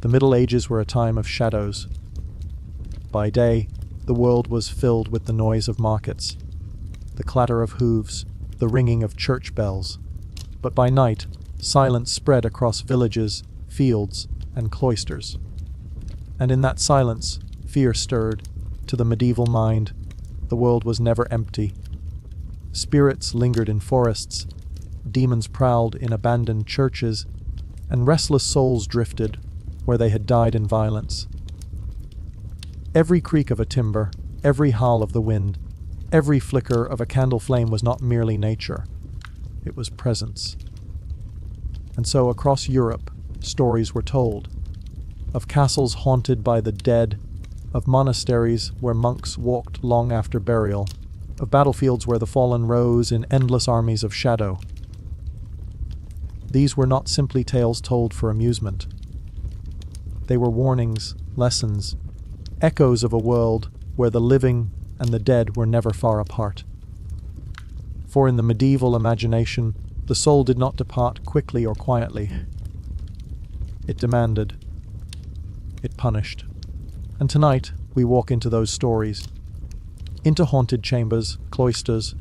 The Middle Ages were a time of shadows. By day, the world was filled with the noise of markets, the clatter of hooves, the ringing of church bells. But by night, silence spread across villages, fields, and cloisters. And in that silence, fear stirred. To the medieval mind, the world was never empty. Spirits lingered in forests, demons prowled in abandoned churches, and restless souls drifted where they had died in violence. Every creak of a timber, every howl of the wind, every flicker of a candle flame was not merely nature, it was presence. And so across Europe, stories were told of castles haunted by the dead, of monasteries where monks walked long after burial, of battlefields where the fallen rose in endless armies of shadow. These were not simply tales told for amusement. They were warnings, lessons, echoes of a world where the living and the dead were never far apart. For in the medieval imagination, the soul did not depart quickly or quietly. It demanded. It punished. And tonight, we walk into those stories, into haunted chambers, cloisters,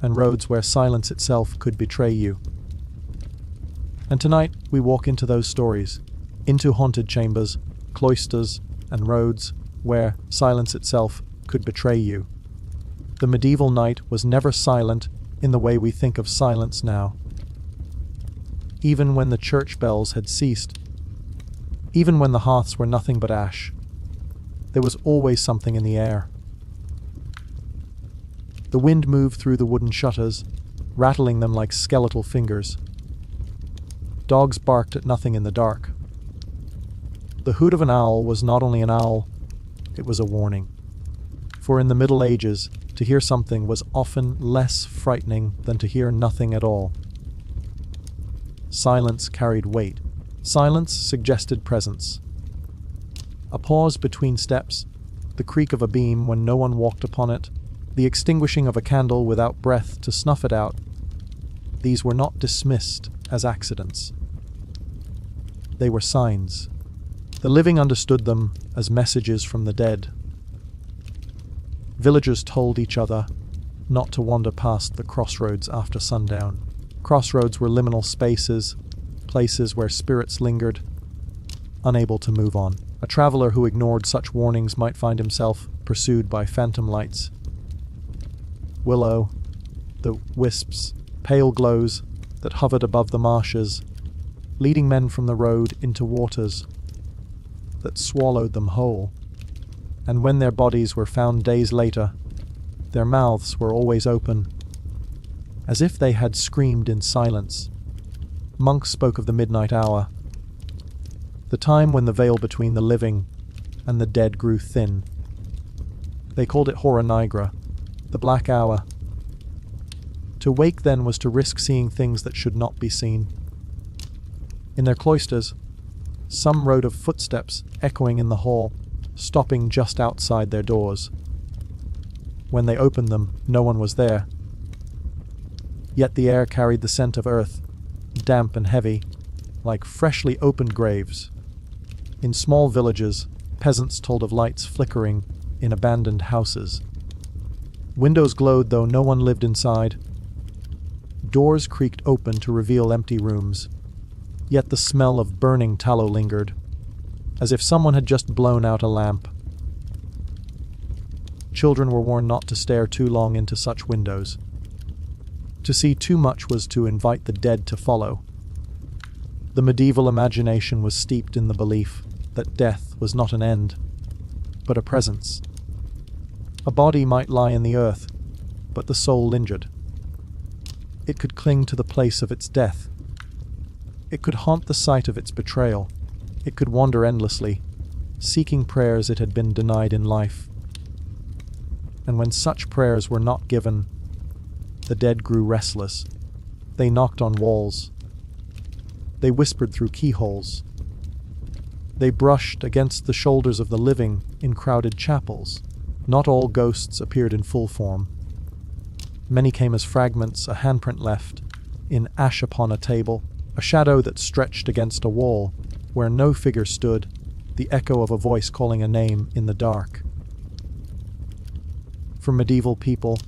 and roads where silence itself could betray you. And tonight, we walk into those stories, into haunted chambers, cloisters, and roads where silence itself could betray you. The medieval night was never silent in the way we think of silence now. Even when the church bells had ceased, even when the hearths were nothing but ash, there was always something in the air. The wind moved through the wooden shutters, rattling them like skeletal fingers. Dogs barked at nothing in the dark. The hoot of an owl was not only an owl, it was a warning. For in the Middle Ages, to hear something was often less frightening than to hear nothing at all. Silence carried weight. Silence suggested presence. A pause between steps, the creak of a beam when no one walked upon it, the extinguishing of a candle without breath to snuff it out. These were not dismissed as accidents. They were signs. The living understood them as messages from the dead. Villagers told each other not to wander past the crossroads after sundown. Crossroads were liminal spaces, places where spirits lingered, unable to move on. A traveler who ignored such warnings might find himself pursued by phantom lights. Willow, the wisps, pale glows that hovered above the marshes, leading men from the road into waters that swallowed them whole. And when their bodies were found days later, their mouths were always open, as if they had screamed in silence. Monks spoke of the midnight hour, the time when the veil between the living and the dead grew thin. They called it hora nigra, the black hour. To wake then was to risk seeing things that should not be seen. In their cloisters, some wrote of footsteps echoing in the hall, stopping just outside their doors. When they opened them, no one was there. Yet the air carried the scent of earth, damp and heavy, like freshly opened graves. In small villages, peasants told of lights flickering in abandoned houses. Windows glowed though no one lived inside. Doors creaked open to reveal empty rooms. Yet the smell of burning tallow lingered, as if someone had just blown out a lamp. Children were warned not to stare too long into such windows. To see too much was to invite the dead to follow. The medieval imagination was steeped in the belief that death was not an end, but a presence. A body might lie in the earth, but the soul lingered. It could cling to the place of its death. It could haunt the site of its betrayal. It could wander endlessly, seeking prayers it had been denied in life. And when such prayers were not given, the dead grew restless. They knocked on walls. They whispered through keyholes. They brushed against the shoulders of the living in crowded chapels. Not all ghosts appeared in full form. Many came as fragments, a handprint left, in ash upon a table, a shadow that stretched against a wall, where no figure stood, the echo of a voice calling a name in the dark. For medieval people,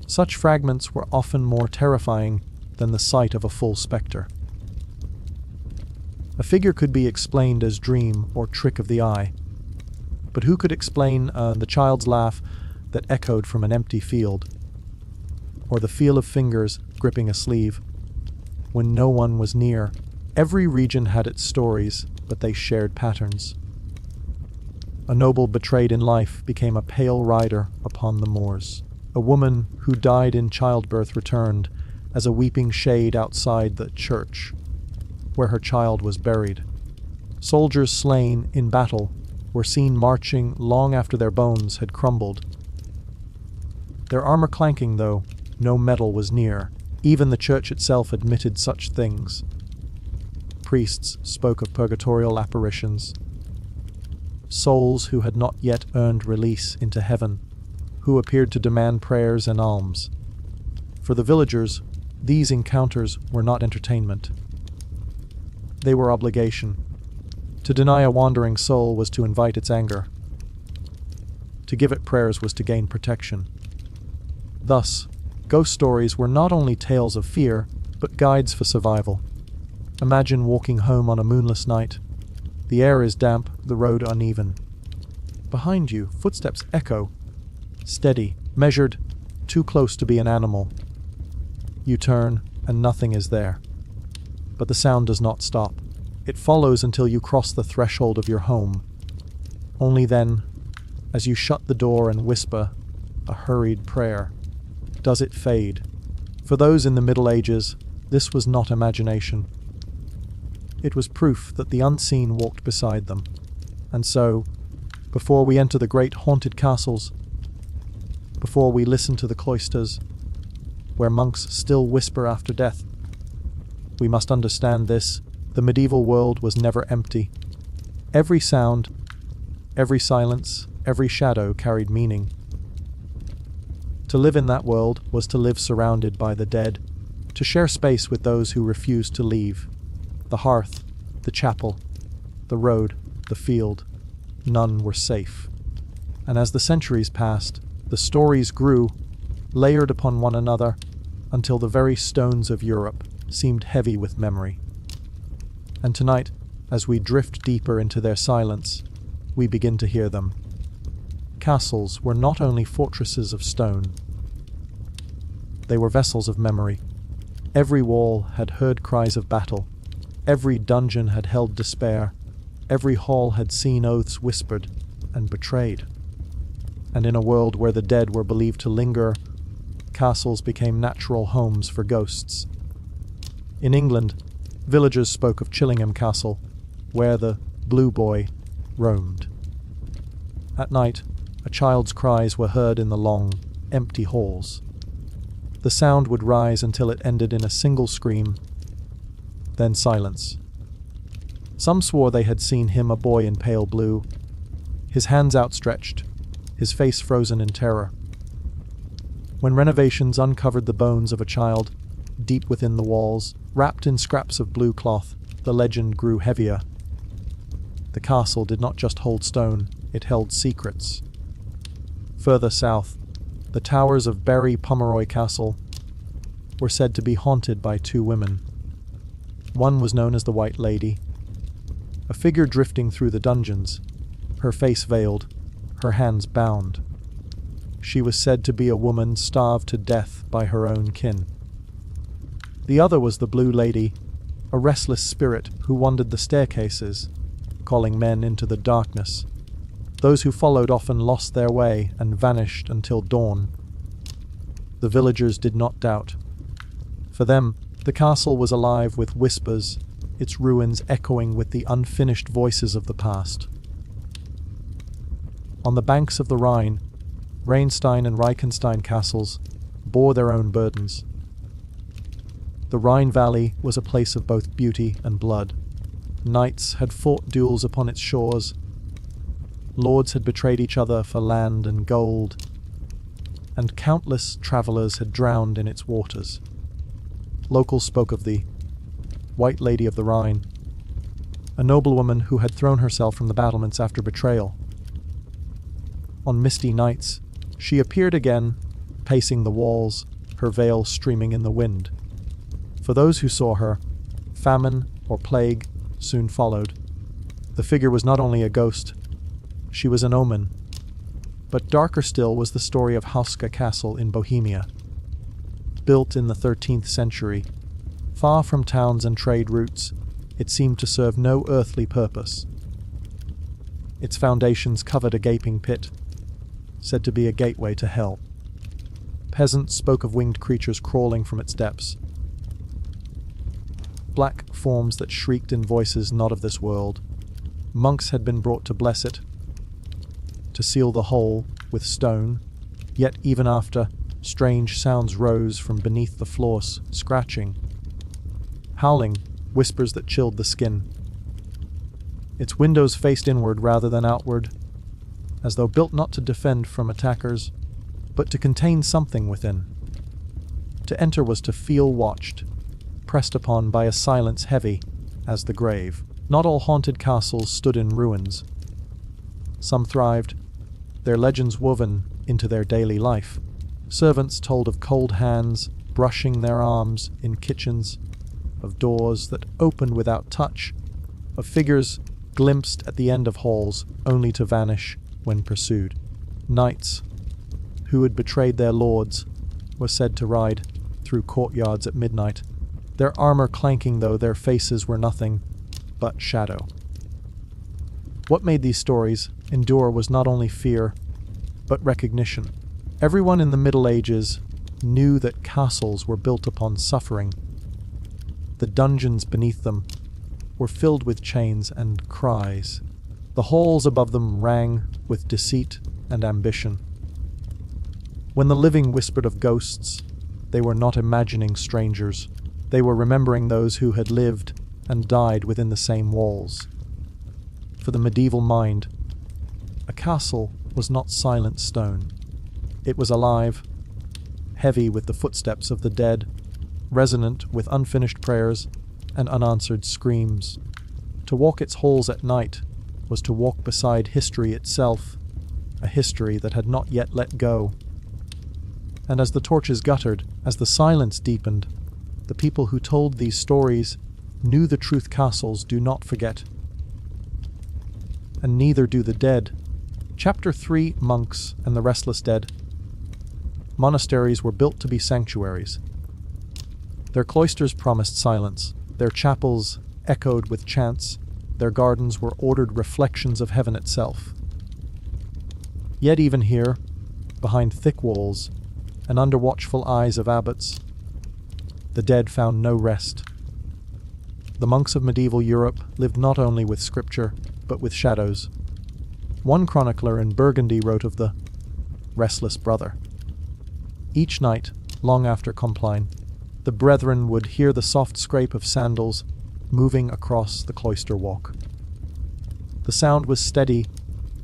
such fragments were often more terrifying than the sight of a full spectre. A figure could be explained as dream or trick of the eye, but who could explain the child's laugh that echoed from an empty field, or the feel of fingers gripping a sleeve when no one was near? Every region had its stories, but they shared patterns. A noble betrayed in life became a pale rider upon the moors. A woman who died in childbirth returned as a weeping shade outside the church where her child was buried. Soldiers slain in battle were seen marching long after their bones had crumbled. Their armor clanking, though no metal was near. Even the church itself admitted such things. Priests spoke of purgatorial apparitions, souls who had not yet earned release into heaven, who appeared to demand prayers and alms. For the villagers, these encounters were not entertainment. They were obligation. To deny a wandering soul was to invite its anger. To give it prayers was to gain protection. Thus, ghost stories were not only tales of fear, but guides for survival. Imagine walking home on a moonless night. The air is damp, the road uneven. Behind you, footsteps echo, steady, measured, too close to be an animal. You turn, and nothing is there. But the sound does not stop. It follows until you cross the threshold of your home. Only then, as you shut the door and whisper a hurried prayer, does it fade. For those in the Middle Ages, this was not imagination. It was proof that the unseen walked beside them. And so, before we enter the great haunted castles, before we listen to the cloisters, where monks still whisper after death, we must understand this: the medieval world was never empty. Every sound, every silence, every shadow carried meaning. To live in that world was to live surrounded by the dead, to share space with those who refused to leave. The hearth, the chapel, the road, the field, none were safe. And as the centuries passed, the stories grew, layered upon one another, until the very stones of Europe seemed heavy with memory. And tonight, as we drift deeper into their silence, we begin to hear them. Castles were not only fortresses of stone. They were vessels of memory. Every wall had heard cries of battle. Every dungeon had held despair. Every hall had seen oaths whispered and betrayed. And in a world where the dead were believed to linger, castles became natural homes for ghosts. In England, villagers spoke of Chillingham Castle, where the Blue Boy roamed. At night, a child's cries were heard in the long, empty halls. The sound would rise until it ended in a single scream, then silence. Some swore they had seen him, a boy in pale blue, his hands outstretched, his face frozen in terror. When renovations uncovered the bones of a child, deep within the walls, wrapped in scraps of blue cloth, the legend grew heavier. The castle did not just hold stone, it held secrets. Further south, the towers of Bury Pomeroy Castle were said to be haunted by two women. One was known as the White Lady, a figure drifting through the dungeons, her face veiled, her hands bound. She was said to be a woman starved to death by her own kin. The other was the Blue Lady, a restless spirit who wandered the staircases, calling men into the darkness. Those who followed often lost their way and vanished until dawn. The villagers did not doubt. For them, the castle was alive with whispers, its ruins echoing with the unfinished voices of the past. On the banks of the Rhine, Rheinstein and Reichenstein castles bore their own burdens. The Rhine Valley was a place of both beauty and blood. Knights had fought duels upon its shores. Lords had betrayed each other for land and gold, and countless travelers had drowned in its waters. Locals spoke of the White Lady of the Rhine, a noblewoman who had thrown herself from the battlements after betrayal. On misty nights, she appeared again, pacing the walls, her veil streaming in the wind. For those who saw her, famine or plague soon followed. The figure was not only a ghost, she was an omen. But darker still was the story of Hauska Castle in Bohemia. Built in the 13th century, far from towns and trade routes, it seemed to serve no earthly purpose. Its foundations covered a gaping pit, said to be a gateway to hell. Peasants spoke of winged creatures crawling from its depths. Black forms that shrieked in voices not of this world. Monks had been brought to bless it, to seal the hole with stone, yet even after, strange sounds rose from beneath the floors, scratching, howling, whispers that chilled the skin. Its windows faced inward rather than outward, as though built not to defend from attackers, but to contain something within. To enter was to feel watched, pressed upon by a silence heavy as the grave. Not all haunted castles stood in ruins. Some thrived, their legends woven into their daily life. Servants told of cold hands brushing their arms in kitchens, of doors that opened without touch, of figures glimpsed at the end of halls only to vanish when pursued. Knights who had betrayed their lords were said to ride through courtyards at midnight, their armor clanking though their faces were nothing but shadow. What made these stories endure was not only fear, but recognition. Everyone in the Middle Ages knew that castles were built upon suffering. The dungeons beneath them were filled with chains and cries. The halls above them rang with deceit and ambition. When the living whispered of ghosts, they were not imagining strangers. They were remembering those who had lived and died within the same walls. For the medieval mind, a castle was not silent stone. It was alive, heavy with the footsteps of the dead, resonant with unfinished prayers and unanswered screams. To walk its halls at night was to walk beside history itself, a history that had not yet let go. And as the torches guttered, as the silence deepened, the people who told these stories knew the truth castles do not forget. And neither do the dead. Chapter 3, Monks and the Restless Dead. Monasteries were built to be sanctuaries. Their cloisters promised silence, their chapels echoed with chants, their gardens were ordered reflections of heaven itself. Yet even here, behind thick walls, and under watchful eyes of abbots, the dead found no rest. The monks of medieval Europe lived not only with scripture, but with shadows. One chronicler in Burgundy wrote of the restless brother. Each night, long after Compline, the brethren would hear the soft scrape of sandals moving across the cloister walk. The sound was steady,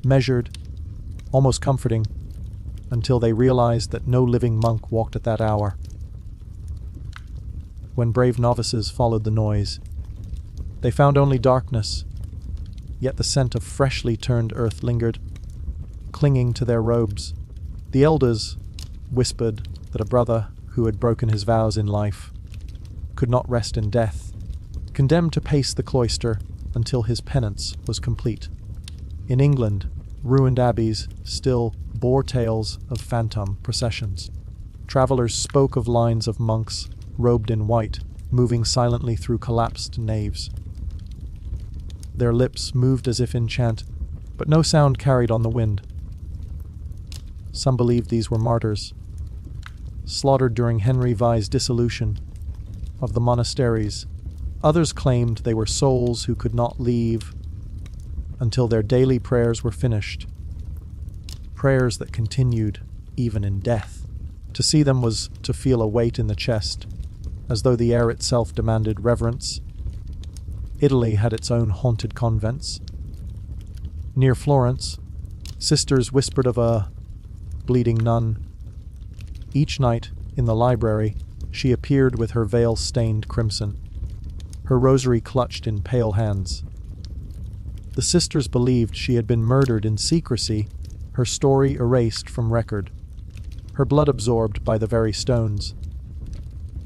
measured, almost comforting, until they realized that no living monk walked at that hour. When brave novices followed the noise, they found only darkness, yet the scent of freshly turned earth lingered, clinging to their robes. The elders whispered that a brother who had broken his vows in life could not rest in death, condemned to pace the cloister until his penance was complete. In England, ruined abbeys still bore tales of phantom processions. Travelers spoke of lines of monks robed in white, moving silently through collapsed naves. Their lips moved as if in chant, but no sound carried on the wind. Some believed these were martyrs, slaughtered during Henry V's dissolution of the monasteries. Others claimed they were souls who could not leave until their daily prayers were finished, prayers that continued even in death. To see them was to feel a weight in the chest, as though the air itself demanded reverence. Italy had its own haunted convents. Near Florence, sisters whispered of a bleeding nun. Each night, in the library, she appeared with her veil stained crimson, her rosary clutched in pale hands. The sisters believed she had been murdered in secrecy, her story erased from record, her blood absorbed by the very stones.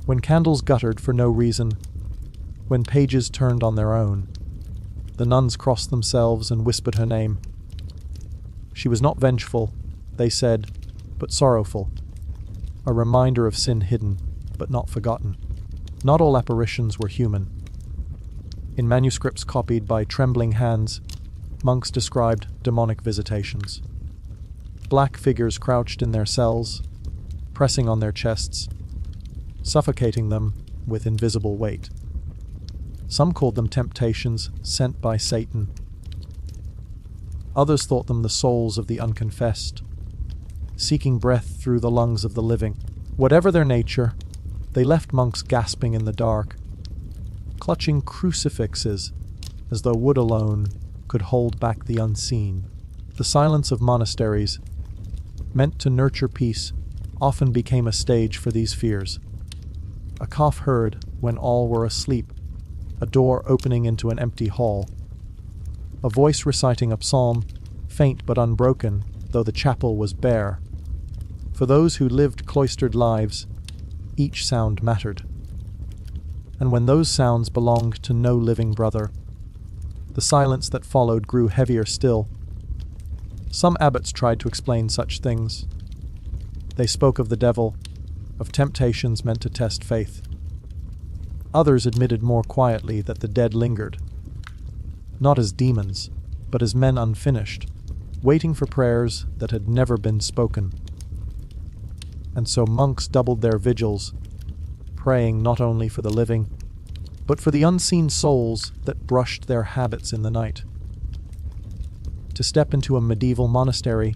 When candles guttered for no reason, when pages turned on their own, the nuns crossed themselves and whispered her name. She was not vengeful, they said, but sorrowful, a reminder of sin hidden, but not forgotten. Not all apparitions were human. In manuscripts copied by trembling hands, monks described demonic visitations. Black figures crouched in their cells, pressing on their chests, suffocating them with invisible weight. Some called them temptations sent by Satan. Others thought them the souls of the unconfessed, seeking breath through the lungs of the living. Whatever their nature, they left monks gasping in the dark, clutching crucifixes as though wood alone could hold back the unseen. The silence of monasteries, meant to nurture peace, often became a stage for these fears. A cough heard when all were asleep, a door opening into an empty hall, a voice reciting a psalm, faint but unbroken, though the chapel was bare. For those who lived cloistered lives, each sound mattered. And when those sounds belonged to no living brother, the silence that followed grew heavier still. Some abbots tried to explain such things. They spoke of the devil, of temptations meant to test faith. Others admitted more quietly that the dead lingered, not as demons, but as men unfinished, waiting for prayers that had never been spoken. And so monks doubled their vigils, praying not only for the living, but for the unseen souls that brushed their habits in the night. To step into a medieval monastery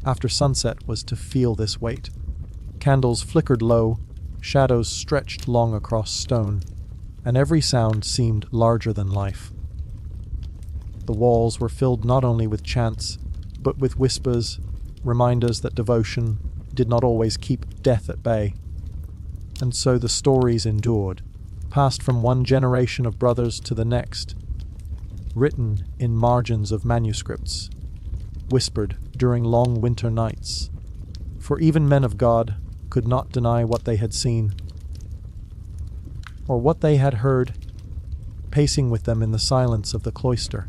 after sunset was to feel this weight. Candles flickered low, shadows stretched long across stone, and every sound seemed larger than life. The walls were filled not only with chants, but with whispers, reminders that devotion did not always keep death at bay. And so the stories endured, passed from one generation of brothers to the next, written in margins of manuscripts, whispered during long winter nights. For even men of God could not deny what they had seen, or what they had heard, pacing with them in the silence of the cloister.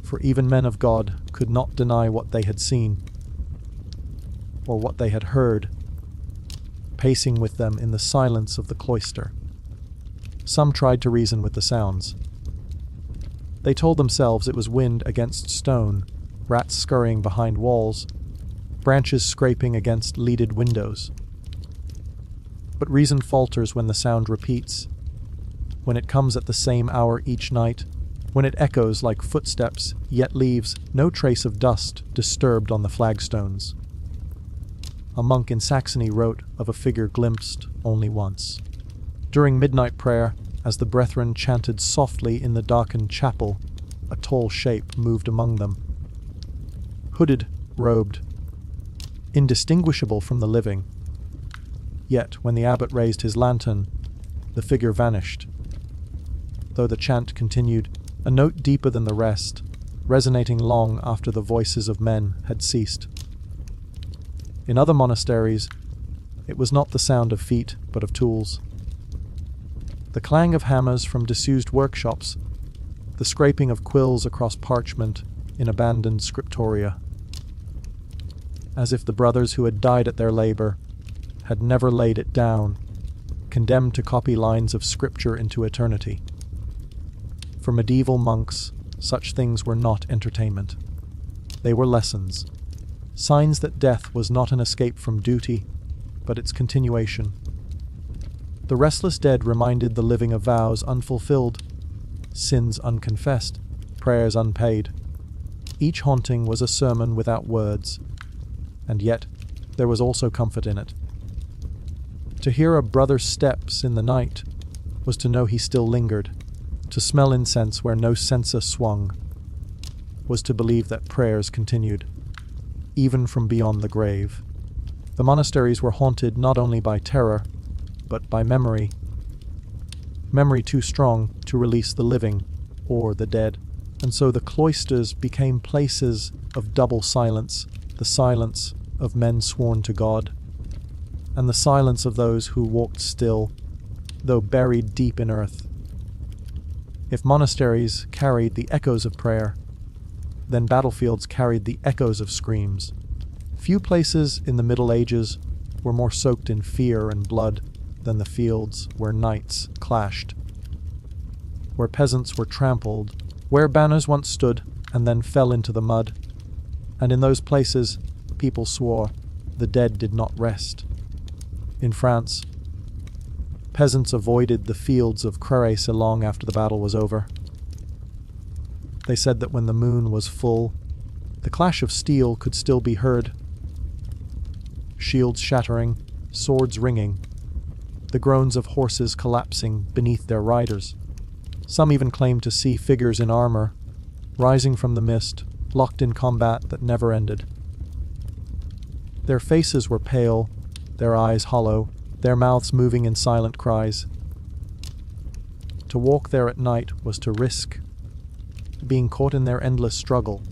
For even men of God could not deny what they had seen, or what they had heard, pacing with them in the silence of the cloister. Some tried to reason with the sounds. They told themselves it was wind against stone, rats scurrying behind walls, branches scraping against leaded windows. But reason falters when the sound repeats, when it comes at the same hour each night, when it echoes like footsteps, yet leaves no trace of dust disturbed on the flagstones. A monk in Saxony wrote of a figure glimpsed only once. During midnight prayer, as the brethren chanted softly in the darkened chapel, a tall shape moved among them. Hooded, robed, indistinguishable from the living. Yet, when the abbot raised his lantern, the figure vanished. Though the chant continued, a note deeper than the rest, resonating long after the voices of men had ceased. In other monasteries, it was not the sound of feet, but of tools. The clang of hammers from disused workshops, the scraping of quills across parchment in abandoned scriptoria. As if the brothers who had died at their labor had never laid it down, condemned to copy lines of scripture into eternity. For medieval monks, such things were not entertainment. They were lessons, signs that death was not an escape from duty, but its continuation. The restless dead reminded the living of vows unfulfilled, sins unconfessed, prayers unpaid. Each haunting was a sermon without words, and yet there was also comfort in it. To hear a brother's steps in the night was to know he still lingered, to smell incense where no censer swung, was to believe that prayers continued, even from beyond the grave. The monasteries were haunted not only by terror, but by memory. Memory too strong to release the living or the dead. And so the cloisters became places of double silence, the silence of men sworn to God, and the silence of those who walked still, though buried deep in earth. If monasteries carried the echoes of prayer, then battlefields carried the echoes of screams. Few places in the Middle Ages were more soaked in fear and blood than the fields where knights clashed, where peasants were trampled, where banners once stood and then fell into the mud. And in those places, people swore the dead did not rest. In France, peasants avoided the fields of Crère long after the battle was over. They said that when the moon was full, the clash of steel could still be heard. Shields shattering, swords ringing, the groans of horses collapsing beneath their riders. Some even claimed to see figures in armor, rising from the mist, locked in combat that never ended. Their faces were pale, their eyes hollow, their mouths moving in silent cries. To walk there at night was to risk being caught in their endless struggle,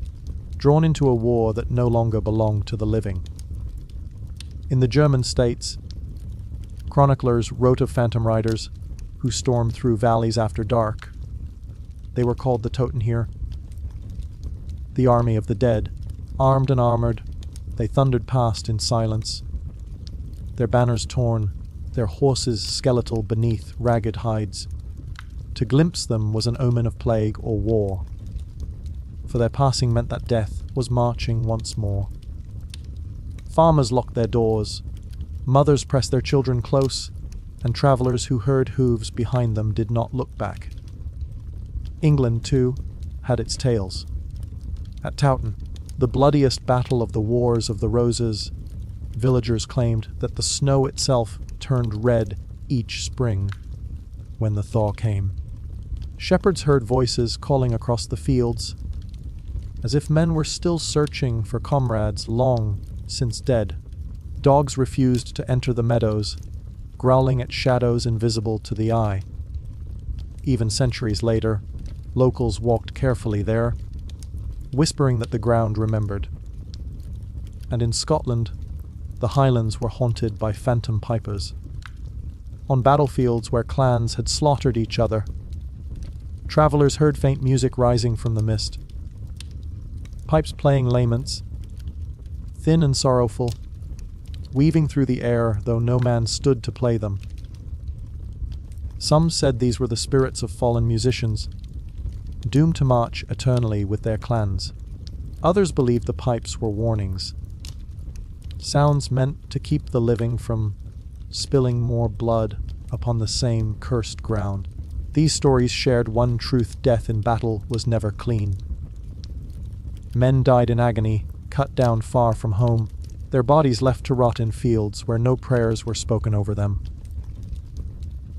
drawn into a war that no longer belonged to the living. In the German states, chroniclers wrote of phantom riders who stormed through valleys after dark. They were called the Totenheer, the army of the dead. Armed and armored, they thundered past in silence, their banners torn, their horses skeletal beneath ragged hides. To glimpse them was an omen of plague or war, for their passing meant that death was marching once more. Farmers locked their doors, mothers pressed their children close, and travellers who heard hooves behind them did not look back. England, too, had its tales. At Towton, the bloodiest battle of the Wars of the Roses, villagers claimed that the snow itself turned red each spring when the thaw came. Shepherds heard voices calling across the fields, as if men were still searching for comrades long since dead. Dogs refused to enter the meadows, growling at shadows invisible to the eye. Even centuries later, locals walked carefully there, whispering that the ground remembered. And in Scotland, the Highlands were haunted by phantom pipers. On battlefields where clans had slaughtered each other, travellers heard faint music rising from the mist. Pipes playing laments, thin and sorrowful, weaving through the air though no man stood to play them. Some said these were the spirits of fallen musicians, doomed to march eternally with their clans. Others believed the pipes were warnings, sounds meant to keep the living from spilling more blood upon the same cursed ground. These stories shared one truth: death in battle was never clean. Men died in agony, cut down far from home, their bodies left to rot in fields where no prayers were spoken over them.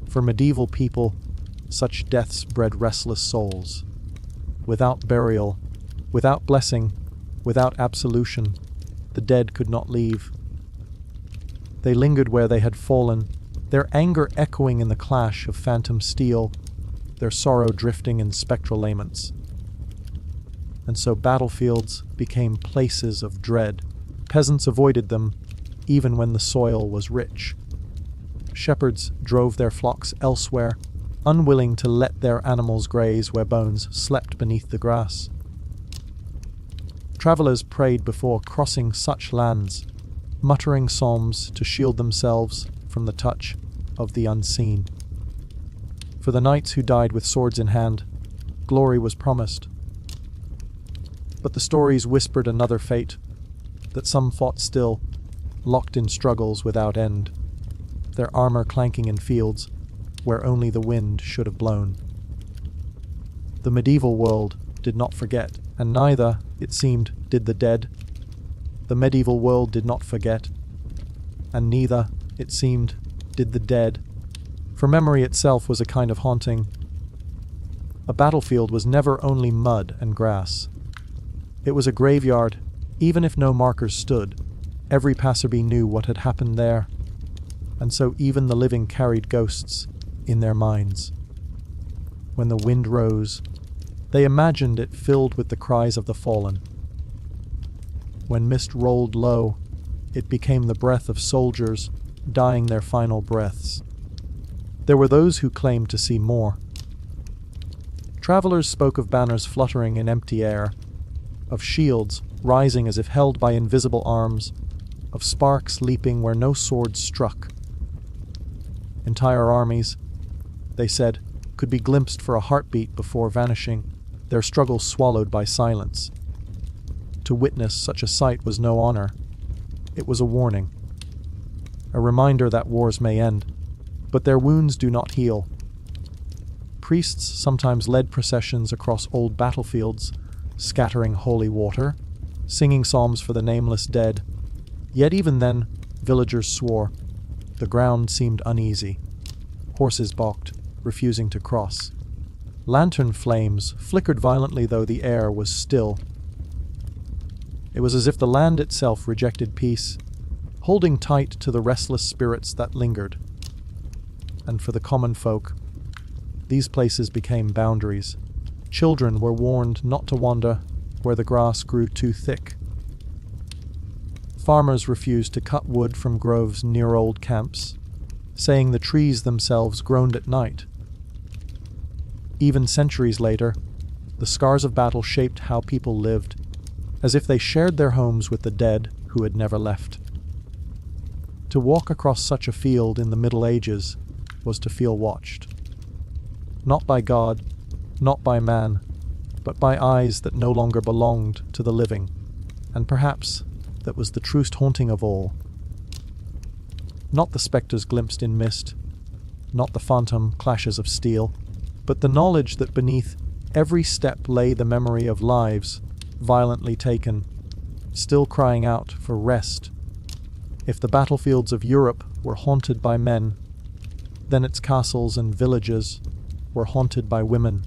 For medieval people, such deaths bred restless souls. Without burial, without blessing, without absolution, the dead could not leave. They lingered where they had fallen, their anger echoing in the clash of phantom steel, their sorrow drifting in spectral laments. And so battlefields became places of dread. Peasants avoided them, even when the soil was rich. Shepherds drove their flocks elsewhere, unwilling to let their animals graze where bones slept beneath the grass. Travellers prayed before crossing such lands, muttering psalms to shield themselves from the touch of the unseen. For the knights who died with swords in hand, glory was promised. But the stories whispered another fate, that some fought still, locked in struggles without end, their armor clanking in fields where only the wind should have blown. The medieval world did not forget, and neither, it seemed, did the dead. The medieval world did not forget, and neither, it seemed, did the dead. For memory itself was a kind of haunting. A battlefield was never only mud and grass. It was a graveyard, even if no markers stood. Every passerby knew what had happened there, and so even the living carried ghosts in their minds. When the wind rose, They imagined it filled with the cries of the fallen. When mist rolled low, it became the breath of soldiers dying their final breaths. There were those who claimed to see more. Travelers spoke of banners fluttering in empty air, of shields rising as if held by invisible arms, of sparks leaping where no swords struck. Entire armies, they said, could be glimpsed for a heartbeat before vanishing, their struggles swallowed by silence. To witness such a sight was no honor. It was a warning, a reminder that wars may end, but their wounds do not heal. Priests sometimes led processions across old battlefields, scattering holy water, singing psalms for the nameless dead. Yet even then, villagers swore. The ground seemed uneasy. Horses balked, refusing to cross. Lantern flames flickered violently, though the air was still. It was as if the land itself rejected peace, holding tight to the restless spirits that lingered. And for the common folk, these places became boundaries. Children were warned not to wander where the grass grew too thick. Farmers refused to cut wood from groves near old camps, saying the trees themselves groaned at night. Even centuries later, the scars of battle shaped how people lived, as if they shared their homes with the dead who had never left. To walk across such a field in the Middle Ages was to feel watched. Not by God, not by man, but by eyes that no longer belonged to the living, and perhaps that was the truest haunting of all. Not the spectres glimpsed in mist, not the phantom clashes of steel, but the knowledge that beneath every step lay the memory of lives violently taken, still crying out for rest. If the battlefields of Europe were haunted by men, then its castles and villages were haunted by women.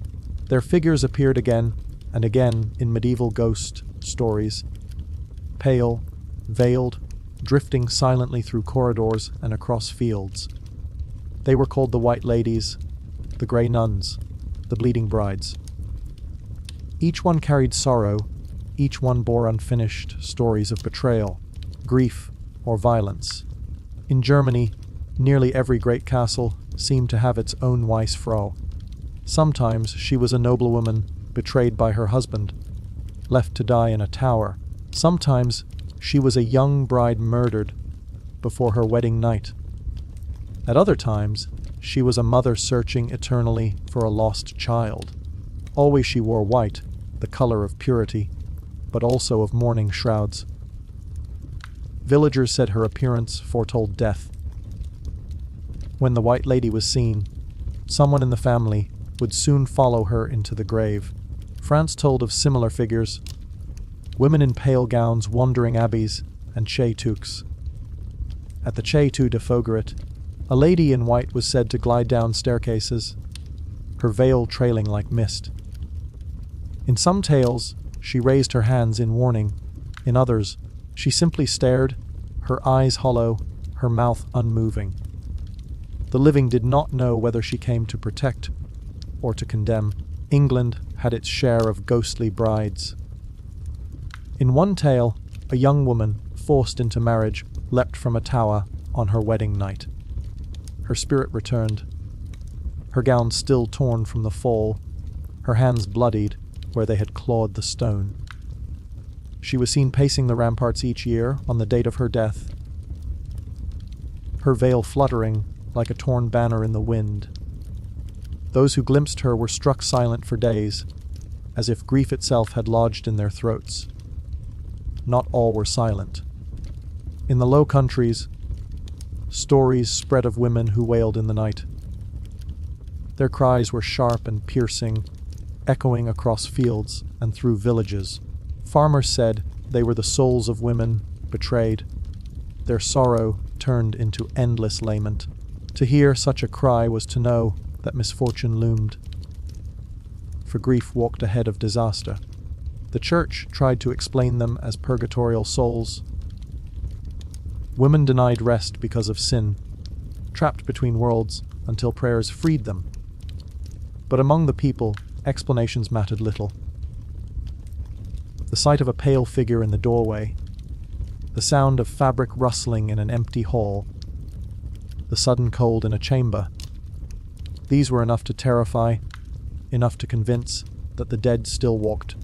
Their figures appeared again and again in medieval ghost stories, pale, veiled, drifting silently through corridors and across fields. They were called the White Ladies, the Grey Nuns, the Bleeding Brides. Each one carried sorrow, each one bore unfinished stories of betrayal, grief, or violence. In Germany, nearly every great castle seemed to have its own Weissfrau. Sometimes she was a noblewoman betrayed by her husband, left to die in a tower. Sometimes she was a young bride murdered before her wedding night. At other times, she was a mother searching eternally for a lost child. Always she wore white, the color of purity, but also of mourning shrouds. Villagers said her appearance foretold death. When the White Lady was seen, someone in the family would soon follow her into the grave. France told of similar figures, women in pale gowns wandering abbeys and chais-toux. At the Château de Fougeret, a lady in white was said to glide down staircases, her veil trailing like mist. In some tales, she raised her hands in warning. In others, she simply stared, her eyes hollow, her mouth unmoving. The living did not know whether she came to protect or to condemn. England had its share of ghostly brides. In one tale, a young woman, forced into marriage, leapt from a tower on her wedding night. Her spirit returned, her gown still torn from the fall, her hands bloodied where they had clawed the stone. She was seen pacing the ramparts each year on the date of her death, her veil fluttering like a torn banner in the wind. Those who glimpsed her were struck silent for days, as if grief itself had lodged in their throats. Not all were silent. In the Low Countries, stories spread of women who wailed in the night. Their cries were sharp and piercing, echoing across fields and through villages. Farmers said they were the souls of women betrayed. Their sorrow turned into endless lament. To hear such a cry was to know that misfortune loomed. For grief walked ahead of disaster. The church tried to explain them as purgatorial souls. Women denied rest because of sin, trapped between worlds until prayers freed them. But among the people, explanations mattered little. The sight of a pale figure in the doorway, the sound of fabric rustling in an empty hall, the sudden cold in a chamber, these were enough to terrify, enough to convince that the dead still walked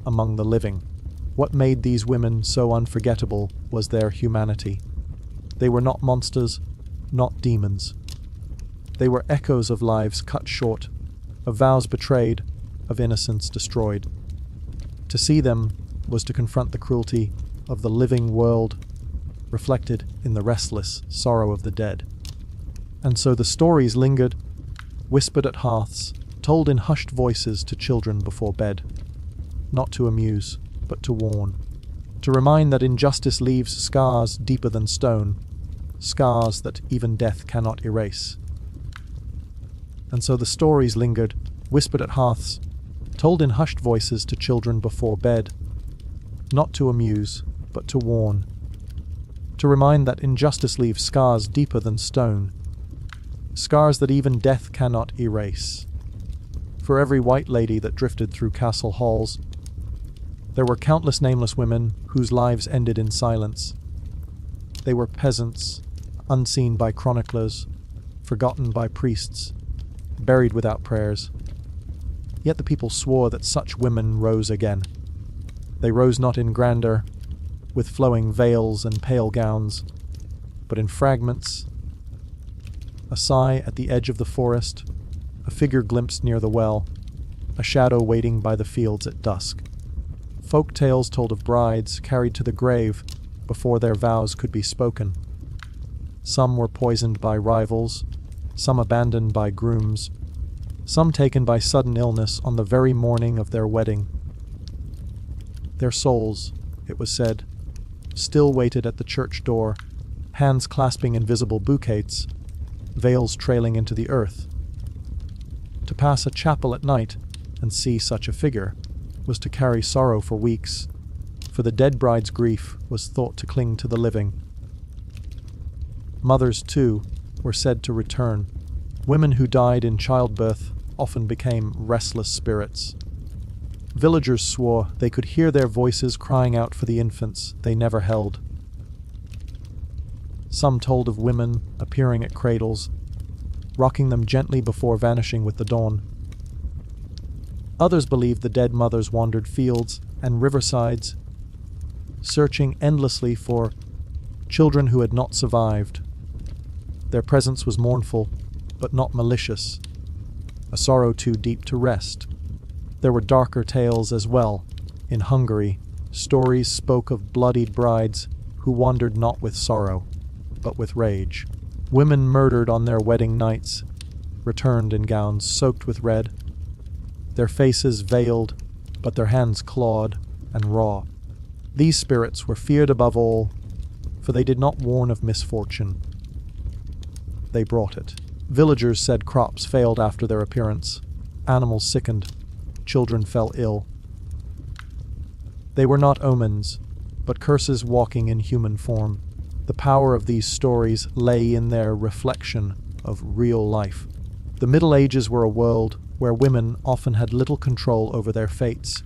among the living. What made these women so unforgettable was their humanity. They were not monsters, not demons. They were echoes of lives cut short, of vows betrayed, of innocence destroyed. To see them was to confront the cruelty of the living world reflected in the restless sorrow of the dead. And so the stories lingered, whispered at hearths, told in hushed voices to children before bed, not to amuse, but to warn, to remind that injustice leaves scars deeper than stone, scars that even death cannot erase. And so the stories lingered, whispered at hearths, told in hushed voices to children before bed, not to amuse, but to warn, to remind that injustice leaves scars deeper than stone, scars that even death cannot erase. For every white lady that drifted through castle halls, there were countless nameless women whose lives ended in silence. They were peasants, unseen by chroniclers, forgotten by priests, buried without prayers. Yet the people swore that such women rose again. They rose not in grandeur, with flowing veils and pale gowns, but in fragments. A sigh at the edge of the forest, a figure glimpsed near the well, a shadow waiting by the fields at dusk. Folk tales told of brides carried to the grave before their vows could be spoken. Some were poisoned by rivals, some abandoned by grooms, some taken by sudden illness on the very morning of their wedding. Their souls, it was said, still waited at the church door, hands clasping invisible bouquets, veils trailing into the earth. To pass a chapel at night and see such a figure was to carry sorrow for weeks, for the dead bride's grief was thought to cling to the living. Mothers, too, were said to return. Women who died in childbirth often became restless spirits. Villagers swore they could hear their voices crying out for the infants they never held. Some told of women appearing at cradles, rocking them gently before vanishing with the dawn. Others believed the dead mothers wandered fields and riversides, searching endlessly for children who had not survived. Their presence was mournful, but not malicious, a sorrow too deep to rest. There were darker tales as well. In Hungary, stories spoke of bloodied brides who wandered not with sorrow, but with rage. Women murdered on their wedding nights returned in gowns soaked with red, their faces veiled, but their hands clawed and raw. These spirits were feared above all, for they did not warn of misfortune. They brought it. Villagers said crops failed after their appearance, animals sickened, children fell ill. They were not omens, but curses walking in human form. The power of these stories lay in their reflection of real life. The Middle Ages were a world where women often had little control over their fates.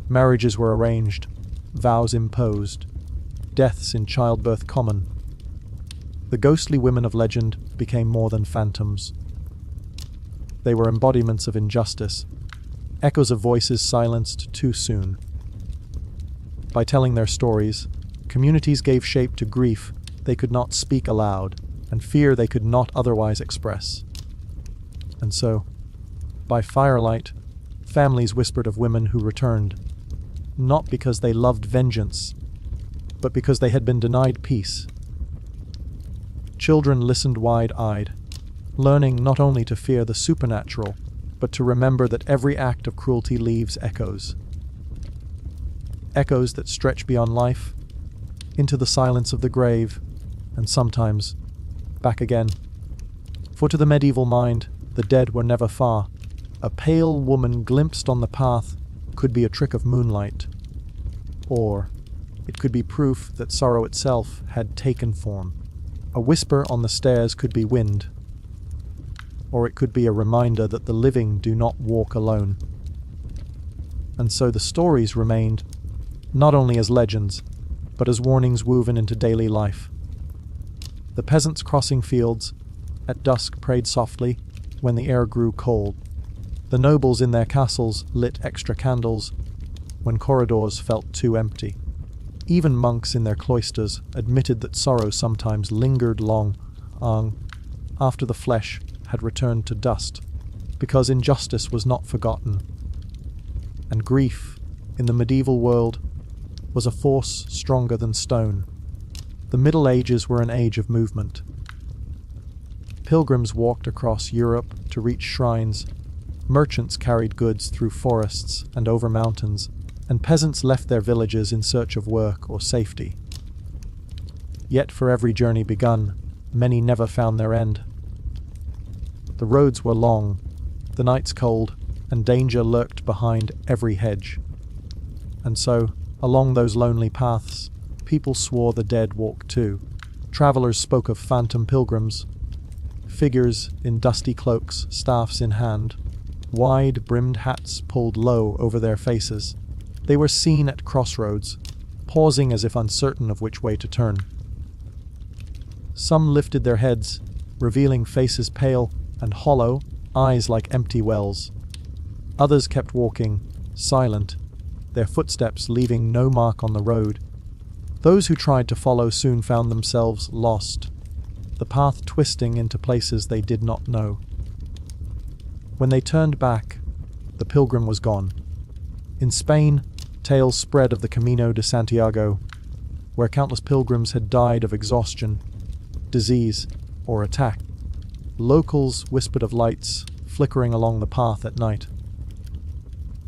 Marriages were arranged, vows imposed, deaths in childbirth common. The ghostly women of legend became more than phantoms. They were embodiments of injustice, echoes of voices silenced too soon. By telling their stories, communities gave shape to grief they could not speak aloud and fear they could not otherwise express. And so, by firelight, families whispered of women who returned, not because they loved vengeance, but because they had been denied peace. Children listened wide-eyed, learning not only to fear the supernatural, but to remember that every act of cruelty leaves echoes. Echoes that stretch beyond life, into the silence of the grave, and sometimes back again. For to the medieval mind, the dead were never far. A pale woman glimpsed on the path could be a trick of moonlight, or it could be proof that sorrow itself had taken form. A whisper on the stairs could be wind. or it could be a reminder that the living do not walk alone. And so the stories remained, not only as legends, but as warnings woven into daily life. The peasants crossing fields at dusk prayed softly when the air grew cold. The nobles in their castles lit extra candles when corridors felt too empty. Even monks in their cloisters admitted that sorrow sometimes lingered long after the flesh had returned to dust, because injustice was not forgotten. And grief, in the medieval world, was a force stronger than stone. The Middle Ages were an age of movement. Pilgrims walked across Europe to reach shrines, merchants carried goods through forests and over mountains, and peasants left their villages in search of work or safety. Yet for every journey begun, many never found their end. The roads were long, the nights cold, and danger lurked behind every hedge. And so, along those lonely paths, people swore the dead walked too. Travelers spoke of phantom pilgrims, figures in dusty cloaks, staffs in hand, wide-brimmed hats pulled low over their faces. They were seen at crossroads, pausing as if uncertain of which way to turn. Some lifted their heads, revealing faces pale and hollow, eyes like empty wells. Others kept walking, silent, their footsteps leaving no mark on the road. Those who tried to follow soon found themselves lost, the path twisting into places they did not know. When they turned back, the pilgrim was gone. In Spain, tales spread of the Camino de Santiago, where countless pilgrims had died of exhaustion, disease, or attack. Locals whispered of lights flickering along the path at night.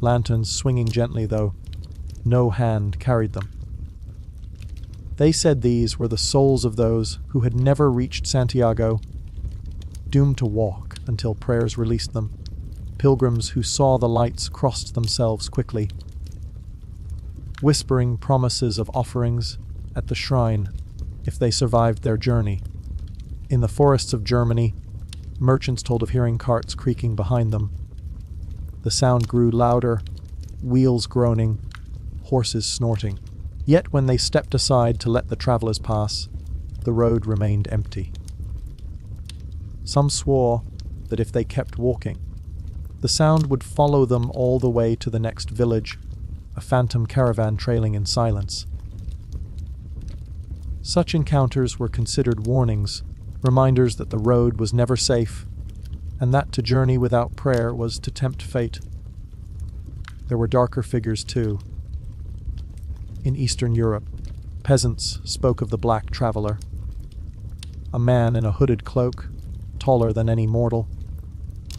Lanterns swinging gently, though no hand carried them. They said these were the souls of those who had never reached Santiago, doomed to walk until prayers released them. Pilgrims who saw the lights crossed themselves quickly, whispering promises of offerings at the shrine if they survived their journey. In the forests of Germany, merchants told of hearing carts creaking behind them. The sound grew louder, wheels groaning, horses snorting. Yet when they stepped aside to let the travelers pass, the road remained empty. Some swore that if they kept walking, the sound would follow them all the way to the next village, a phantom caravan trailing in silence. Such encounters were considered warnings, reminders that the road was never safe, and that to journey without prayer was to tempt fate. There were darker figures too. In Eastern Europe, peasants spoke of the black traveler, a man in a hooded cloak, taller than any mortal,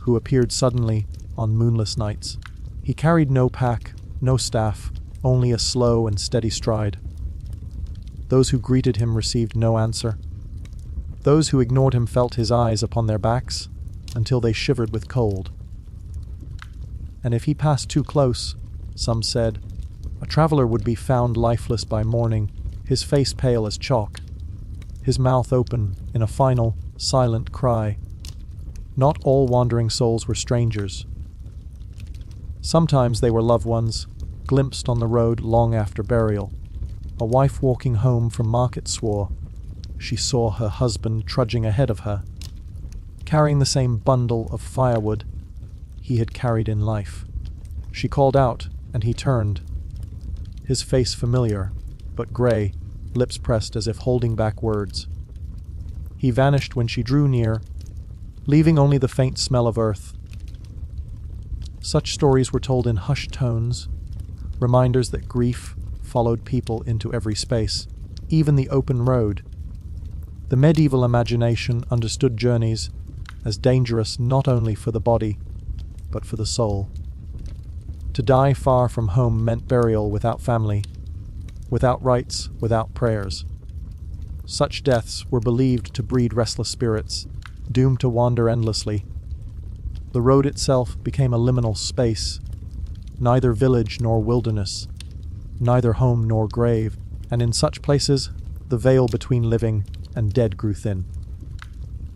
who appeared suddenly on moonless nights. He carried no pack, no staff, only a slow and steady stride. Those who greeted him received no answer. Those who ignored him felt his eyes upon their backs until they shivered with cold. And if he passed too close, some said, a traveler would be found lifeless by morning, his face pale as chalk, his mouth open in a final, silent cry. Not all wandering souls were strangers. Sometimes they were loved ones, glimpsed on the road long after burial. A wife walking home from market swore she saw her husband trudging ahead of her, carrying the same bundle of firewood he had carried in life. She called out, and he turned, his face familiar, but gray, lips pressed as if holding back words. He vanished when she drew near, leaving only the faint smell of earth. Such stories were told in hushed tones, reminders that grief followed people into every space, even the open road. The medieval imagination understood journeys as dangerous not only for the body, but for the soul. To die far from home meant burial without family, without rites, without prayers. Such deaths were believed to breed restless spirits, doomed to wander endlessly. The road itself became a liminal space, neither village nor wilderness, neither home nor grave, and in such places the veil between living and dead grew thin.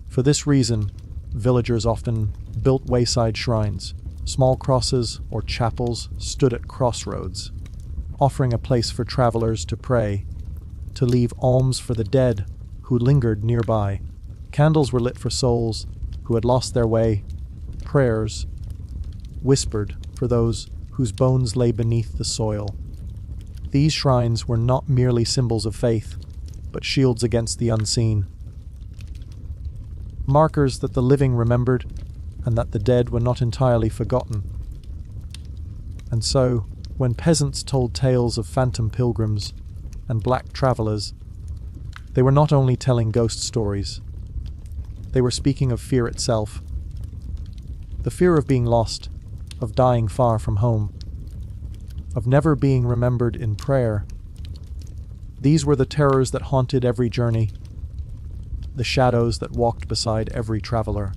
For this reason, villagers often built wayside shrines. Small crosses or chapels stood at crossroads, offering a place for travelers to pray, to leave alms for the dead who lingered nearby. Candles were lit for souls who had lost their way, prayers whispered for those whose bones lay beneath the soil. These shrines were not merely symbols of faith, but shields against the unseen. Markers that the living remembered and that the dead were not entirely forgotten. And so, when peasants told tales of phantom pilgrims and black travelers, they were not only telling ghost stories, they were speaking of fear itself. The fear of being lost, of dying far from home, of never being remembered in prayer. These were the terrors that haunted every journey, the shadows that walked beside every traveler.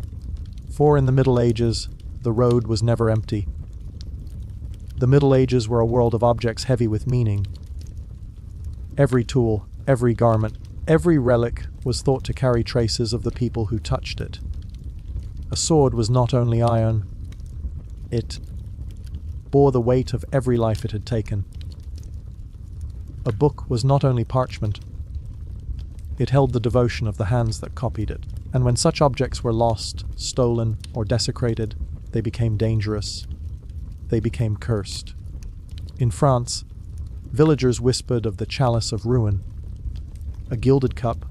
For in the Middle Ages, the road was never empty. The Middle Ages were a world of objects heavy with meaning. Every tool, every garment, every relic was thought to carry traces of the people who touched it. A sword was not only iron, it bore the weight of every life it had taken. A book was not only parchment, it held the devotion of the hands that copied it. And when such objects were lost, stolen, or desecrated, they became dangerous. They became cursed. In France, villagers whispered of the chalice of ruin. A gilded cup,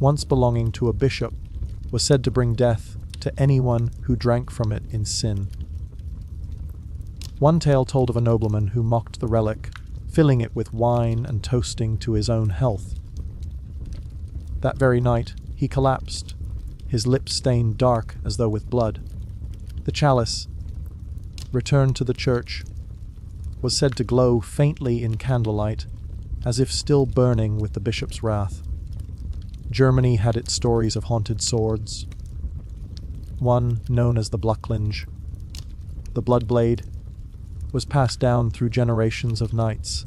once belonging to a bishop, was said to bring death to anyone who drank from it in sin. One tale told of a nobleman who mocked the relic, filling it with wine and toasting to his own health. That very night, he collapsed, his lips stained dark as though with blood. The chalice, returned to the church, was said to glow faintly in candlelight, as if still burning with the bishop's wrath. Germany had its stories of haunted swords. One, known as the Blacklinge, the blood blade, was passed down through generations of knights.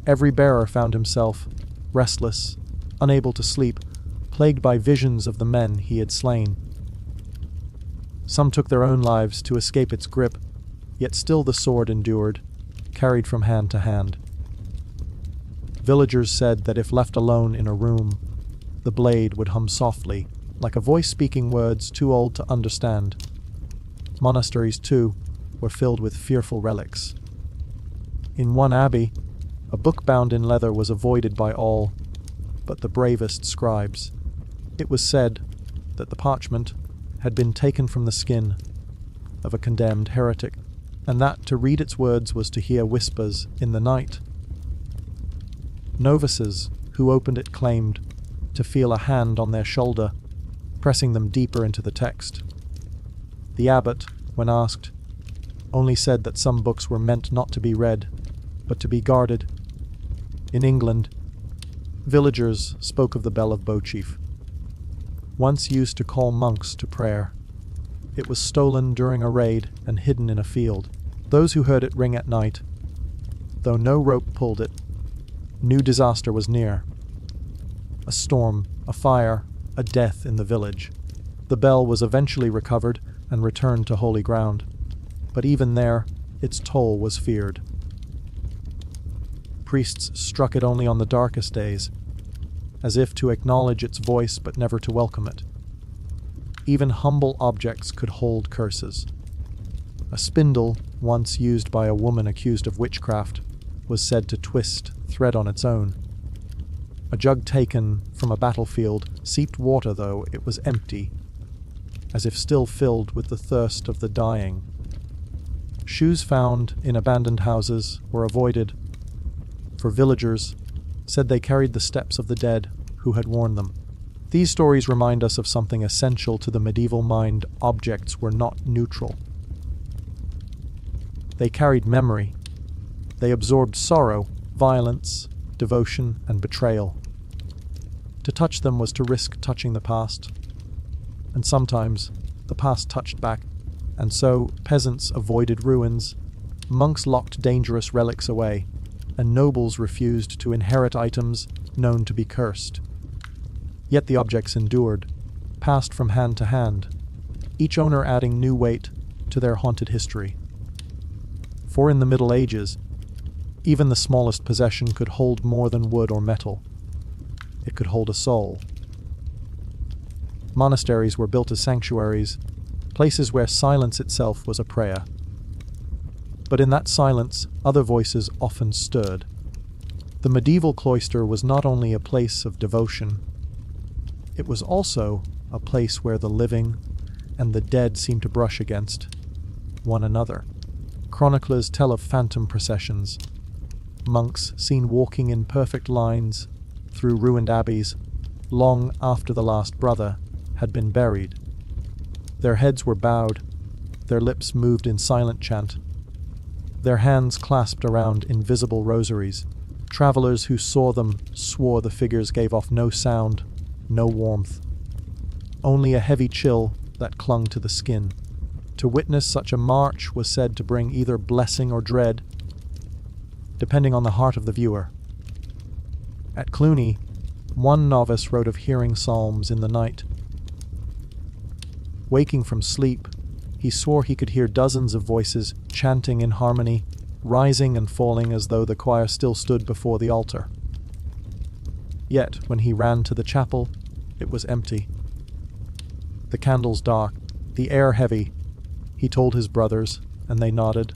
Every bearer found himself restless, unable to sleep, plagued by visions of the men he had slain. Some took their own lives to escape its grip, yet still the sword endured, carried from hand to hand. Villagers said that if left alone in a room, the blade would hum softly, like a voice speaking words too old to understand. Monasteries, too, were filled with fearful relics. In one abbey, a book bound in leather was avoided by all but the bravest scribes. It was said that the parchment had been taken from the skin of a condemned heretic, and that to read its words was to hear whispers in the night. Novices who opened it claimed to feel a hand on their shoulder, pressing them deeper into the text. The abbot, when asked, only said that some books were meant not to be read, but to be guarded. In England, villagers spoke of the bell of Bowchief, once used to call monks to prayer. It was stolen during a raid and hidden in a field. Those who heard it ring at night, though no rope pulled it, knew disaster was near. A storm, a fire, a death in the village. The bell was eventually recovered and returned to holy ground, but even there, its toll was feared. Priests struck it only on the darkest days, as if to acknowledge its voice but never to welcome it. Even humble objects could hold curses. A spindle, once used by a woman accused of witchcraft, was said to twist thread on its own. A jug taken from a battlefield seeped water, though it was empty, as if still filled with the thirst of the dying. Shoes found in abandoned houses were avoided, for villagers said they carried the steps of the dead who had worn them. These stories remind us of something essential to the medieval mind: objects were not neutral. They carried memory. They absorbed sorrow, violence, devotion, and betrayal. To touch them was to risk touching the past. And sometimes the past touched back, and so peasants avoided ruins, monks locked dangerous relics away, and nobles refused to inherit items known to be cursed. Yet the objects endured, passed from hand to hand, each owner adding new weight to their haunted history. For in the Middle Ages, even the smallest possession could hold more than wood or metal. It could hold a soul. Monasteries were built as sanctuaries, places where silence itself was a prayer. But in that silence, other voices often stirred. The medieval cloister was not only a place of devotion, it was also a place where the living and the dead seemed to brush against one another. Chroniclers tell of phantom processions, monks seen walking in perfect lines through ruined abbeys long after the last brother had been buried. Their heads were bowed, their lips moved in silent chant, their hands clasped around invisible rosaries. Travelers who saw them swore the figures gave off no sound, no warmth, only a heavy chill that clung to the skin. To witness such a march was said to bring either blessing or dread, depending on the heart of the viewer. At Cluny, one novice wrote of hearing psalms in the night. Waking from sleep, he swore he could hear dozens of voices chanting in harmony, rising and falling as though the choir still stood before the altar. Yet, when he ran to the chapel, it was empty. The candles dark, the air heavy. He told his brothers, and they nodded.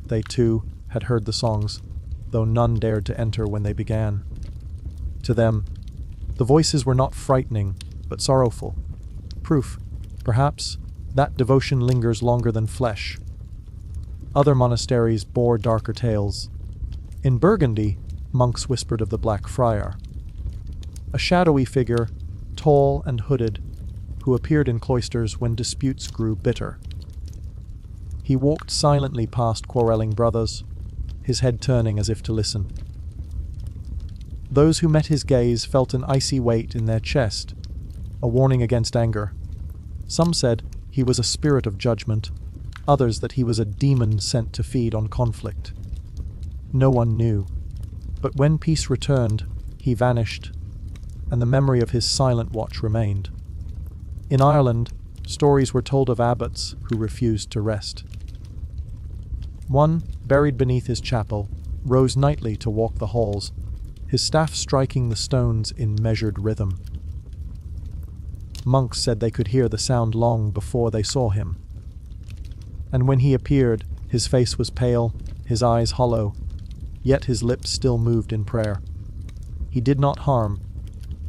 They, too, had heard the songs, though none dared to enter when they began. To them, the voices were not frightening, but sorrowful. Proof, perhaps, that devotion lingers longer than flesh. Other monasteries bore darker tales. In Burgundy, monks whispered of the Black Friar, a shadowy figure, tall and hooded, who appeared in cloisters when disputes grew bitter. He walked silently past quarreling brothers, his head turning as if to listen. Those who met his gaze felt an icy weight in their chest, a warning against anger. Some said he was a spirit of judgment, others that he was a demon sent to feed on conflict. No one knew, but when peace returned, he vanished, and the memory of his silent watch remained. In Ireland, stories were told of abbots who refused to rest. One, buried beneath his chapel, rose nightly to walk the halls, his staff striking the stones in measured rhythm. Monks said they could hear the sound long before they saw him. And when he appeared, his face was pale, his eyes hollow, yet his lips still moved in prayer. He did not harm,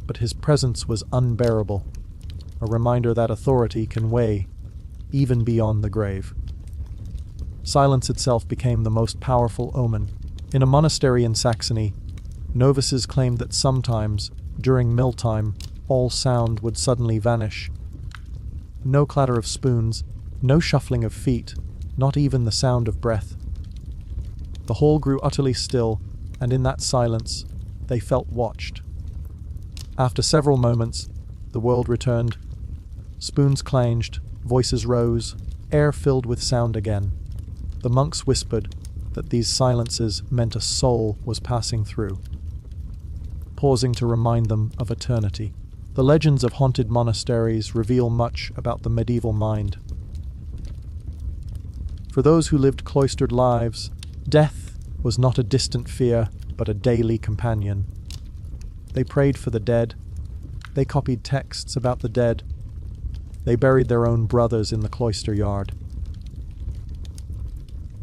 but his presence was unbearable, a reminder that authority can weigh even beyond the grave. Silence itself became the most powerful omen. In a monastery in Saxony, novices claimed that sometimes, during mealtime, all sound would suddenly vanish. No clatter of spoons, no shuffling of feet, not even the sound of breath. The hall grew utterly still, and in that silence, they felt watched. After several moments, the world returned. Spoons clanged, voices rose, air filled with sound again. The monks whispered that these silences meant a soul was passing through, pausing to remind them of eternity. The legends of haunted monasteries reveal much about the medieval mind. For those who lived cloistered lives, death was not a distant fear, but a daily companion. They prayed for the dead. They copied texts about the dead. They buried their own brothers in the cloister yard.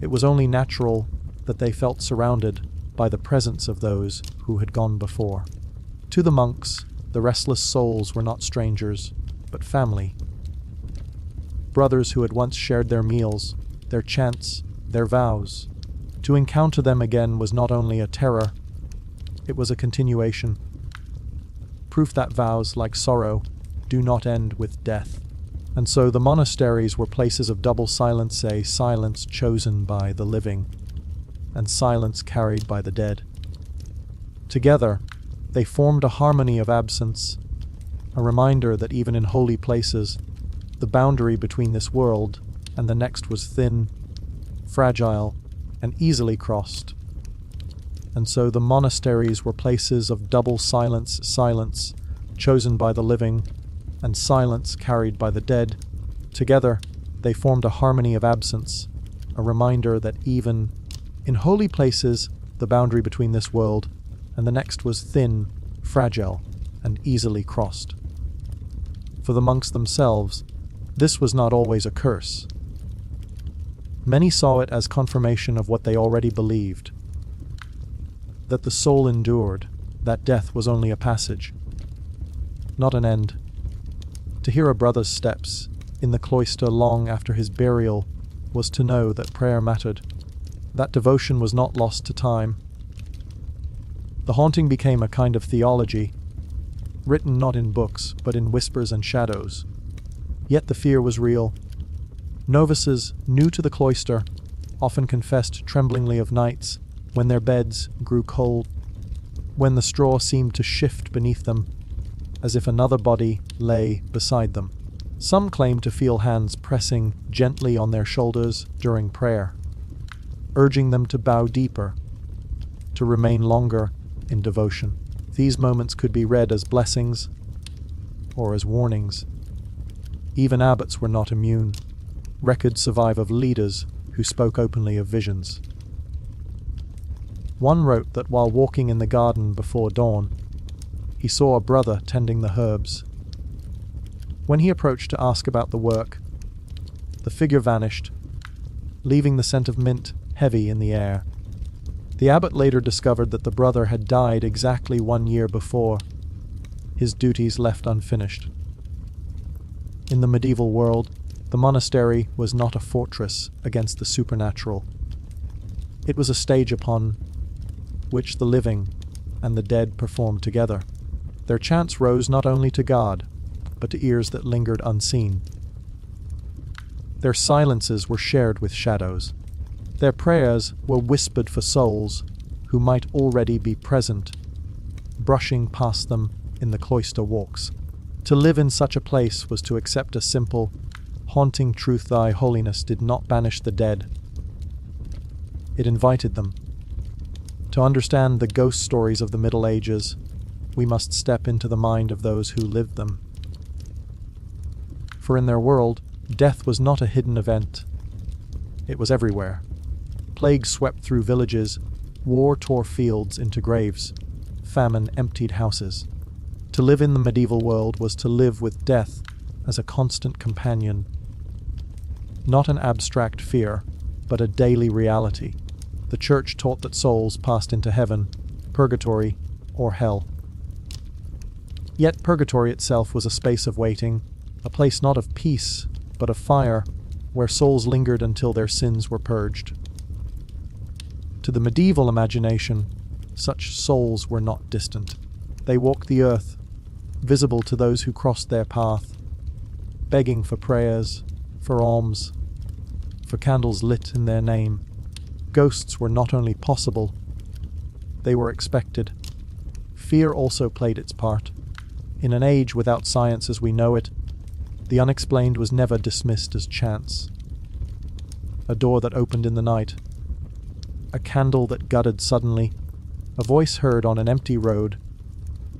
It was only natural that they felt surrounded by the presence of those who had gone before. To the monks, the restless souls were not strangers, but family. Brothers who had once shared their meals, their chants, their vows. To encounter them again was not only a terror, it was a continuation. Proof that vows, like sorrow, do not end with death. And so the monasteries were places of double silence, a silence chosen by the living, and silence carried by the dead. Together, they formed a harmony of absence, a reminder that even in holy places, the boundary between this world and the next was thin, fragile, and easily crossed. And so the monasteries were places of double silence chosen by the living, and silence carried by the dead, Together, they formed a harmony of absence, a reminder that even in holy places, the boundary between this world and the next was thin, fragile, and easily crossed. For the monks themselves, this was not always a curse. Many saw it as confirmation of what they already believed, that the soul endured, that death was only a passage, not an end. To hear a brother's steps in the cloister long after his burial was to know that prayer mattered, that devotion was not lost to time. The haunting became a kind of theology, written not in books, but in whispers and shadows. Yet the fear was real. Novices, new to the cloister, often confessed tremblingly of nights when their beds grew cold, when the straw seemed to shift beneath them, as if another body lay beside them. Some claimed to feel hands pressing gently on their shoulders during prayer, urging them to bow deeper, to remain longer in devotion. These moments could be read as blessings or as warnings. Even abbots were not immune. Records survive of leaders who spoke openly of visions. One wrote that while walking in the garden before dawn, he saw a brother tending the herbs. When he approached to ask about the work, the figure vanished, leaving the scent of mint heavy in the air. The abbot later discovered that the brother had died exactly 1 year before, his duties left unfinished. In the medieval world, the monastery was not a fortress against the supernatural. It was a stage upon which the living and the dead performed together. Their chants rose not only to God, but to ears that lingered unseen. Their silences were shared with shadows. Their prayers were whispered for souls who might already be present, brushing past them in the cloister walks. To live in such a place was to accept a simple, haunting truth: thy holiness did not banish the dead. It invited them. To understand the ghost stories of the Middle Ages, we must step into the mind of those who lived them. For in their world, death was not a hidden event. It was everywhere. Plague swept through villages, war tore fields into graves, famine emptied houses. To live in the medieval world was to live with death as a constant companion. Not an abstract fear, but a daily reality. The Church taught that souls passed into heaven, purgatory, or hell. Yet purgatory itself was a space of waiting, a place not of peace, but of fire, where souls lingered until their sins were purged. To the medieval imagination, such souls were not distant. They walked the earth, visible to those who crossed their path, begging for prayers, for alms, for candles lit in their name. Ghosts were not only possible, they were expected. Fear also played its part. In an age without science as we know it, the unexplained was never dismissed as chance. A door that opened in the night, a candle that guttered suddenly, a voice heard on an empty road.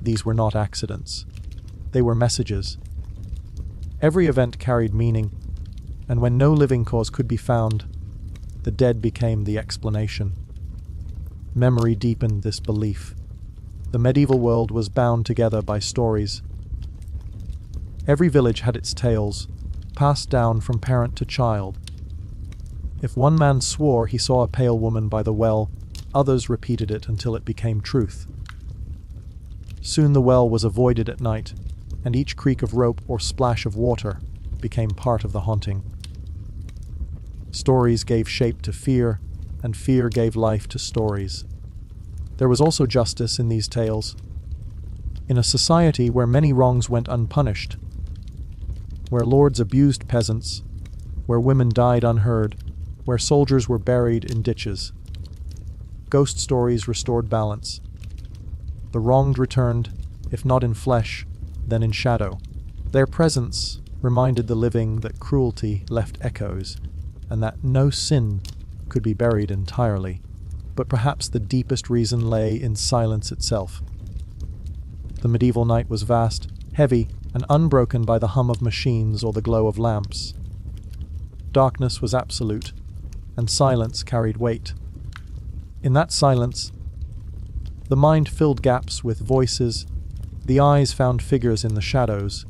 These were not accidents. They were messages. Every event carried meaning, and when no living cause could be found, the dead became the explanation. Memory deepened this belief. The medieval world was bound together by stories. Every village had its tales, passed down from parent to child. If one man swore he saw a pale woman by the well, others repeated it until it became truth. Soon the well was avoided at night, and each creak of rope or splash of water became part of the haunting. Stories gave shape to fear, and fear gave life to stories. There was also justice in these tales. In a society where many wrongs went unpunished, where lords abused peasants, where women died unheard, where soldiers were buried in ditches, ghost stories restored balance. The wronged returned, if not in flesh, then in shadow. Their presence reminded the living that cruelty left echoes, and that no sin could be buried entirely. But perhaps the deepest reason lay in silence itself. The medieval night was vast, heavy, and unbroken by the hum of machines or the glow of lamps. Darkness was absolute, and silence carried weight. In that silence, the mind filled gaps with voices, the eyes found figures in the shadows,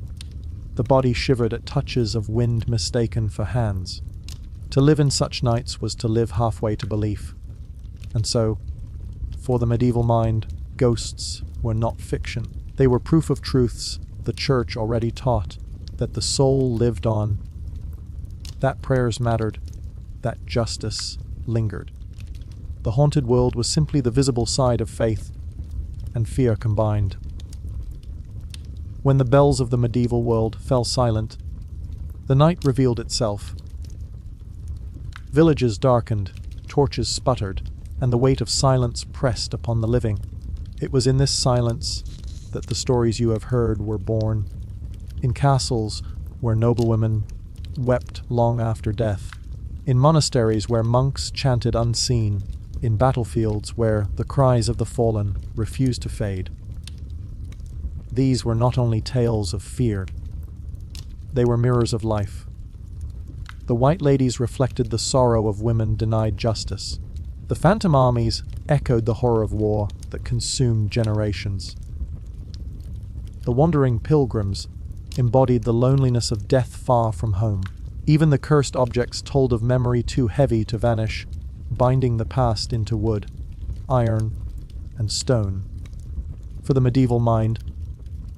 the body shivered at touches of wind mistaken for hands. To live in such nights was to live halfway to belief. And so, for the medieval mind, ghosts were not fiction. They were proof of truths the church already taught, that the soul lived on, that prayers mattered, that justice lingered. The haunted world was simply the visible side of faith and fear combined. When the bells of the medieval world fell silent, the night revealed itself. Villages darkened, torches sputtered, and the weight of silence pressed upon the living. It was in this silence that the stories you have heard were born. In castles where noblewomen wept long after death. In monasteries where monks chanted unseen. In battlefields where the cries of the fallen refused to fade. These were not only tales of fear, they were mirrors of life. The white ladies reflected the sorrow of women denied justice. The phantom armies echoed the horror of war that consumed generations. The wandering pilgrims embodied the loneliness of death far from home. Even the cursed objects told of memory too heavy to vanish, binding the past into wood, iron, and stone. For the medieval mind,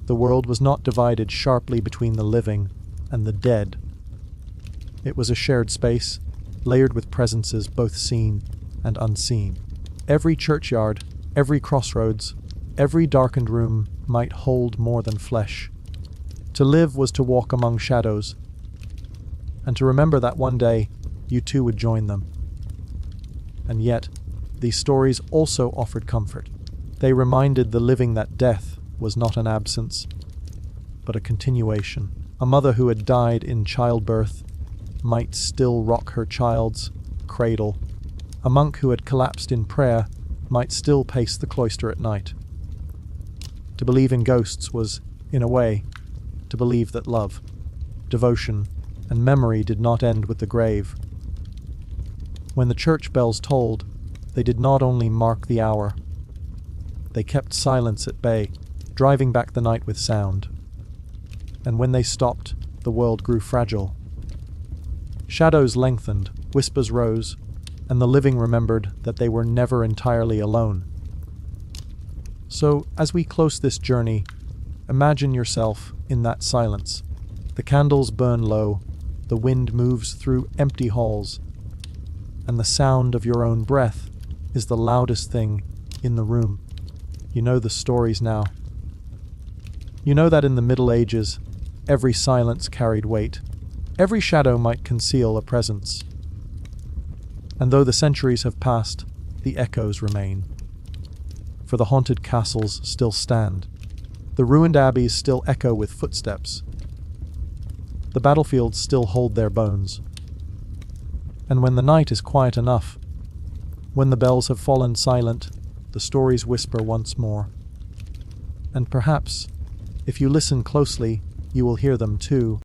the world was not divided sharply between the living and the dead. It was a shared space, layered with presences both seen and unseen. Every churchyard, every crossroads, every darkened room might hold more than flesh. To live was to walk among shadows, and to remember that one day you too would join them. And yet, these stories also offered comfort. They reminded the living that death was not an absence, but a continuation. A mother who had died in childbirth might still rock her child's cradle. A monk who had collapsed in prayer might still pace the cloister at night. To believe in ghosts was, in a way, to believe that love, devotion, and memory did not end with the grave. When the church bells tolled, they did not only mark the hour. They kept silence at bay, driving back the night with sound. And when they stopped, the world grew fragile. Shadows lengthened, whispers rose, and the living remembered that they were never entirely alone. So, as we close this journey, imagine yourself in that silence. The candles burn low, the wind moves through empty halls, and the sound of your own breath is the loudest thing in the room. You know the stories now. You know that in the Middle Ages, every silence carried weight. Every shadow might conceal a presence. And though the centuries have passed, the echoes remain. For the haunted castles still stand. The ruined abbeys still echo with footsteps. The battlefields still hold their bones. And when the night is quiet enough, when the bells have fallen silent, the stories whisper once more. And perhaps, if you listen closely, you will hear them too.